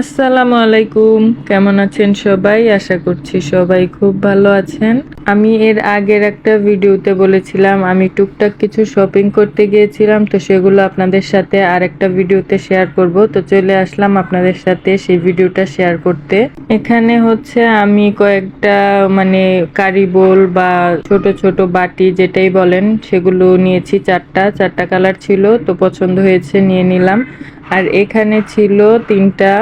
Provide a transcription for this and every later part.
আসসালামু আলাইকুম। কেমন আছেন সবাই? আশা করছি সবাই খুব ভালো আছেন। আমি এর আগের একটা ভিডিওতে বলেছিলাম আমি টুকটাক কিছু শপিং করতে গিয়েছিলাম, তো সেগুলো আপনাদের সাথে আরেকটা ভিডিওতে শেয়ার করব। তো চলে আসলাম আপনাদের সাথে সেই ভিডিওটা শেয়ার করতে। এখানে হচ্ছে আমি কয়েকটা কারি বোল বা ছোট ছোট বাটি যেটাই বলেন সেগুলো নিয়েছি। চারটা কালার ছিল, তো পছন্দ হয়েছে নিয়ে নিলাম। আর এখানে ছিল তিনটা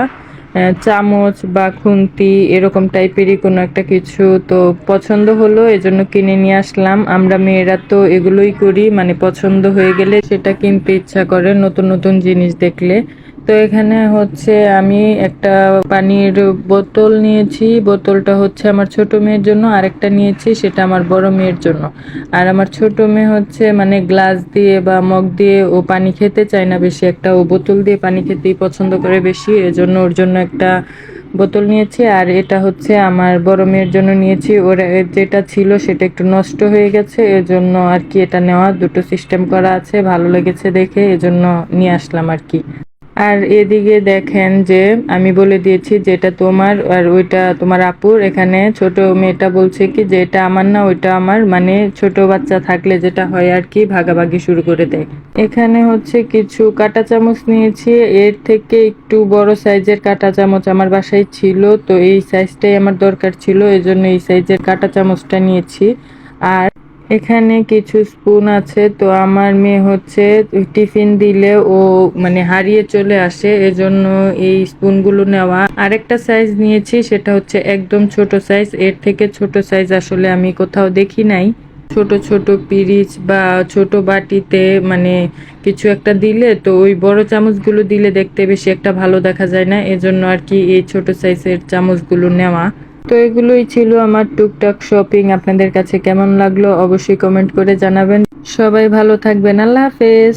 চামচ বা খুন্তি এরকম টাইপেরই কোনো একটা কিছু, তো পছন্দ হলো এজন্য কিনে নিয়ে আসলাম। আমরা মেয়েরা তো এগুলোই করি, পছন্দ হয়ে গেলে সেটা কিনতে ইচ্ছা করে নতুন নতুন জিনিস দেখলে। তো এখানে হচ্ছে আমি একটা পানির বোতল নিয়েছি। বোতলটা হচ্ছে আমার ছোট মেয়ের জন্য, আরেকটা নিয়েছি সেটা আমার বড় মেয়ের জন্য। আর আমার ছোট মেয়ে হচ্ছে গ্লাস দিয়ে বা মগ দিয়ে ও পানি খেতে চায় না বেশি একটা, ও বোতল দিয়ে পানি খেতেই পছন্দ করে বেশি, এজন্য ওর জন্য একটা বোতল নিয়েছি। আর এটা হচ্ছে আমার বড় মেয়ের জন্য নিয়েছি। ওর যেটা ছিল সেটা একটু নষ্ট হয়ে গেছে, এজন্য আর কি এটা নেওয়া। দুটো সিস্টেম করা আছে, ভালো লেগেছে দেখে এজন্য নিয়ে আসলাম আর কি। আর এদিকে দেখেন যে আমি বলে দিয়েছি যেটা তোমার আর ওইটা তোমার আপুর। এখানে ছোট মেয়েটা বলছে কি যে এটা আমার না ওইটা আমার, ছোট বাচ্চা থাকলে যেটা হয় আর কি, ভাগাভাগি শুরু করে দেয়। এখানে হচ্ছে কিছু কাঁটা চামচ নিয়েছি। এর থেকে একটু বড় সাইজের কাঁটা চামচ আমার বাসায় ছিল, তো এই সাইজটাই আমার দরকার ছিল, এজন্য এই সাইজের কাঁটা চামচটা নিয়েছি। আর এখানে কিছু স্পুন আছে। তো আমার মেয়ে হচ্ছে টিফিন দিলে ও হারিয়ে চলে আসে, এজন্য এই স্পুনগুলো নেওয়া। আরেকটা সাইজ নিয়েছি, সেটা হচ্ছে একদম ছোট সাইজ। এর থেকে ছোট সাইজ আসলে আমি কোথাও দেখি নাই। ছোট ছোট পিরিচ বা ছোট বাটিতে কিছু একটা দিলে তো ওই বড় চামচগুলো দিলে দেখতে বেশি একটা ভালো দেখা যায় না, এজন্য আর কি এই ছোট সাইজের চামচগুলো নেওয়া। তো এগুলোই ছিল আমার টুকটাক শপিং। আপনাদের কাছে কেমন লাগলো অবশ্যই কমেন্ট করে জানাবেন। সবাই ভালো থাকবেন। আল্লাহ হাফেজ।